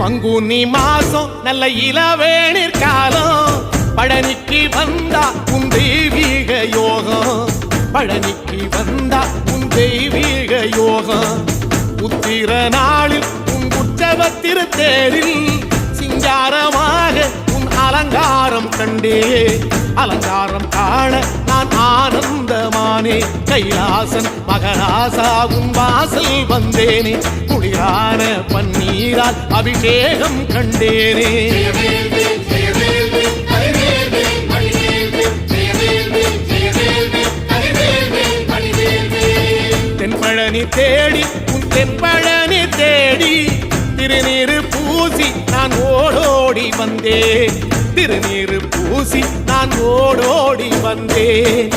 பங்குனி மாசம் நல்ல இளவேணிற் காலம் பழனிக்கு வந்தா உன் தெய்வீக யோகம் பழனிக்கு வந்தா உன் தெய்வீக யோகம் உத்திர நாளில் உன் உற்சவ திருத்தேரில் சிங்காரமாக உன் அலங்காரம் கண்டே அலங்காரம் காண நான் ஆனந்தமானே கைலாசன் மகராசா உன் வாசல் வந்தேனே குளிரான பன்னீரால் அபிஷேகம் கண்டேனே தென்பழனி தேடி உன் தென்பழனி தேடி திருநீரு பூசி நான் ஓடோடி வந்தேன் திருநீரு பூசி நான் ஓடோடி வந்தேன்